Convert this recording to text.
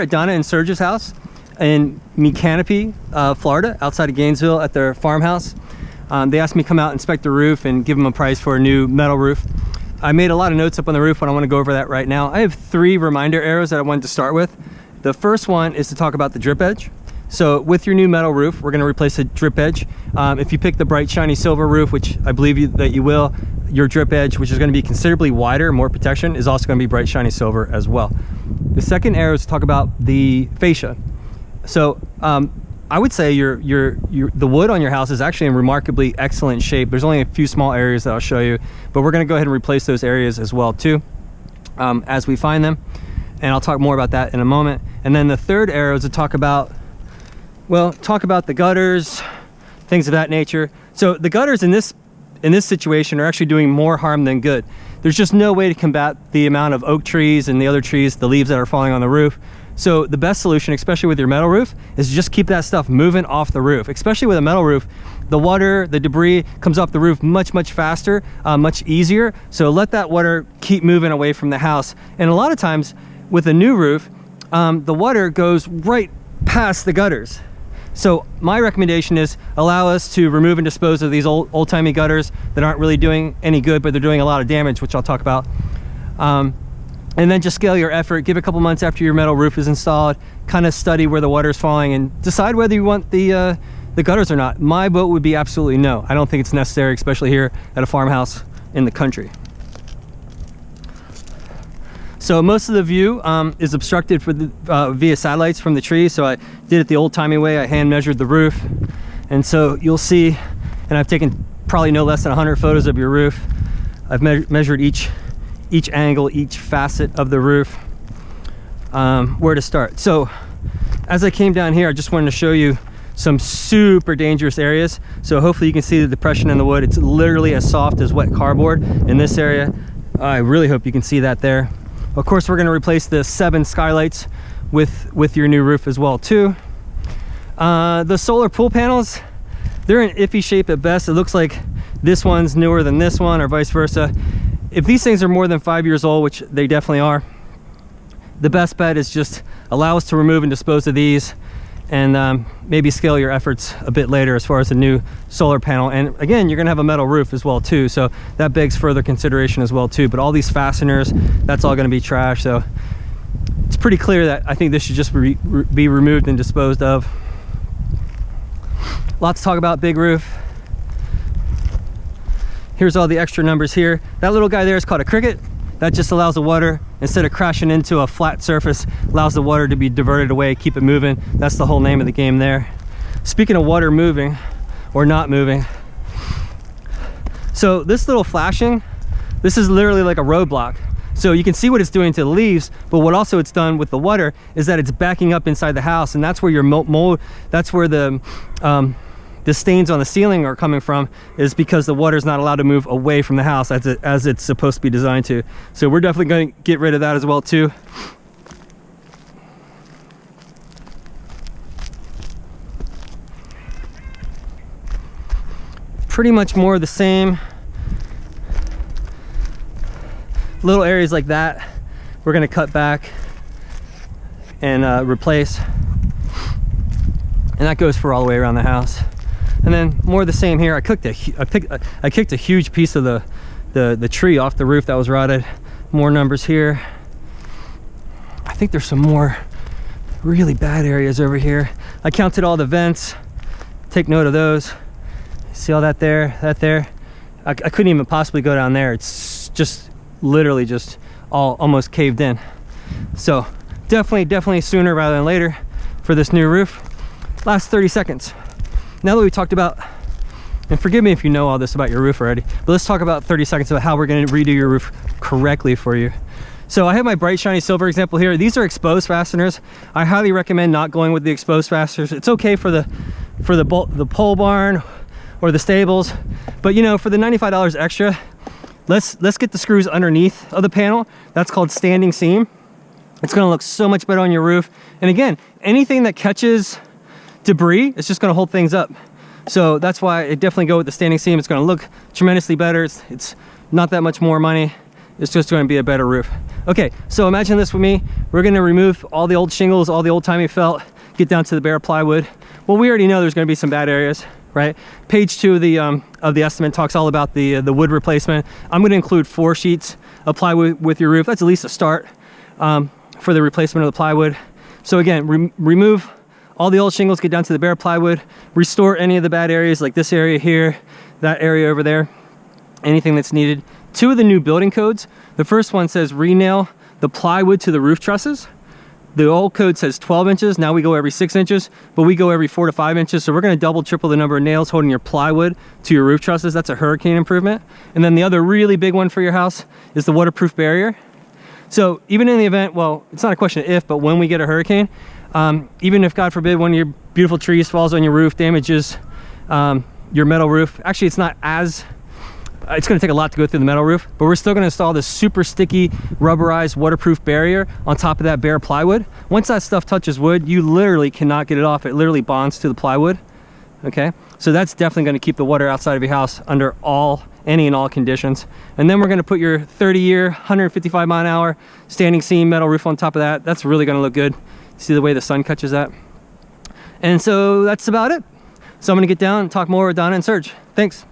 At Donna and Serge's house in Canopy, Florida, outside of Gainesville at their farmhouse. They asked me to come out, inspect the roof, and give them a price for a new metal roof. I made a lot of notes up on the roof, and I want to go over that right now. I have 3 reminder arrows that I wanted to start with. The first one is to talk about the drip edge. So with your new metal roof, we're going to replace the drip edge. If you pick the bright shiny silver roof, which I believe that you will, your drip edge, which is going to be considerably wider, more protection, is also going to be bright shiny silver as well. The second arrow is to talk about the fascia. So I would say the wood on your house is actually in remarkably excellent shape. There's only a few small areas that I'll show you, but we're going to go ahead and replace those areas as well too, as we find them, and I'll talk more about that in a moment. And then the third arrow is to talk about the gutters, things of that nature. So the gutters in this situation are actually doing more harm than good. There's just no way to combat the amount of oak trees and the other trees, the leaves that are falling on the roof. So the best solution, especially with your metal roof, is just keep that stuff moving off the roof. Especially with a metal roof, the water, the debris comes off the roof much faster, much easier. So let that water keep moving away from the house. And a lot of times with a new roof, the water goes right past the gutters. So my recommendation is allow us to remove and dispose of these old-timey gutters that aren't really doing any good, but they're doing a lot of damage, which I'll talk about. And then just scale your effort. Give a couple months after your metal roof is installed, kind of study where the water is falling and decide whether you want the gutters or not. My vote would be absolutely no. I don't think it's necessary, especially here at a farmhouse in the country. So most of the view is obstructed via satellites from the trees. So I did it the old-timey way. I hand measured the roof. And so you'll see, and I've taken probably no less than 100 photos of your roof. I've measured each angle, each facet of the roof, where to start. So as I came down here, I just wanted to show you some super dangerous areas. So hopefully you can see the depression in the wood. It's literally as soft as wet cardboard in this area. I really hope you can see that there. Of course, we're going to replace the 7 skylights with your new roof as well too. The solar pool panels, they're in iffy shape at best. It looks like this one's newer than this one or vice versa. If these things are more than 5 years old, which they definitely are, the best bet is just allow us to remove and dispose of these, and maybe scale your efforts a bit later as far as a new solar panel. And again, you're gonna have a metal roof as well too, so that begs further consideration as well too. But all these fasteners, that's all gonna be trash. So it's pretty clear that I think this should just be removed and disposed of. Lots to talk about big roof. Here's all the extra numbers here. That little guy there is called a cricket. That just allows the water, instead of crashing into a flat surface, allows the water to be diverted away, keep it moving. That's the whole name of the game there. Speaking of water moving or not moving, so this little flashing, this is literally like a roadblock. So you can see what it's doing to the leaves, but what also it's done with the water is that it's backing up inside the house, and that's where your mold, that's where the stains on the ceiling are coming from, is because the water is not allowed to move away from the house as it's supposed to be designed to. So we're definitely going to get rid of that as well too. Pretty much more of the same. Little areas like that we're going to cut back and replace, and that goes for all the way around the house. And then more of the same here. I kicked a huge piece of the tree off the roof that was rotted. More numbers here. I think there's some more really bad areas over here. I counted all the vents. Take note of those. See all that there, that there? I couldn't even possibly go down there. It's just literally just all almost caved in. So definitely sooner rather than later for this new roof. Last 30 seconds. Now that we talked about, and forgive me if you know all this about your roof already, but let's talk about 30 seconds about how we're going to redo your roof correctly for you. So I have my bright shiny silver example here. These are exposed fasteners. I highly recommend not going with the exposed fasteners. It's okay for the pole barn or the stables, but you know, for the $95 extra, let's get the screws underneath of the panel. That's called standing seam. It's going to look so much better on your roof. And again, anything that catches debris, it's just going to hold things up. So that's why I definitely go with the standing seam. It's going to look tremendously better. It's not that much more money, it's just going to be a better roof. Okay, so imagine this with me. We're going to remove all the old shingles, all the old-timey felt, get down to the bare plywood. Well, we already know there's going to be some bad areas, right? Page 2 of the estimate talks all about the wood replacement. I'm going to include 4 sheets of plywood with your roof. That's at least a start for the replacement of the plywood. So again, remove all the old shingles, get down to the bare plywood, restore any of the bad areas like this area here, that area over there, anything that's needed. 2 of the new building codes. The first one says re-nail the plywood to the roof trusses. The old code says 12 inches. Now we go every 6 inches, but we go every 4 to 5 inches. So we're going to double, triple the number of nails holding your plywood to your roof trusses. That's a hurricane improvement. And then the other really big one for your house is the waterproof barrier. So even in the event, well, it's not a question of if, but when we get a hurricane, even if, God forbid, one of your beautiful trees falls on your roof, damages your metal roof. Actually, it's not as, it's going to take a lot to go through the metal roof, but we're still going to install this super sticky, rubberized, waterproof barrier on top of that bare plywood. Once that stuff touches wood, you literally cannot get it off. It literally bonds to the plywood. Okay, so that's definitely going to keep the water outside of your house under any and all conditions. And then we're going to put your 30-year, 155-mile-an-hour standing seam metal roof on top of that. That's really going to look good. See the way the sun catches that? And so that's about it. So I'm going to get down and talk more with Donna and Serge. Thanks.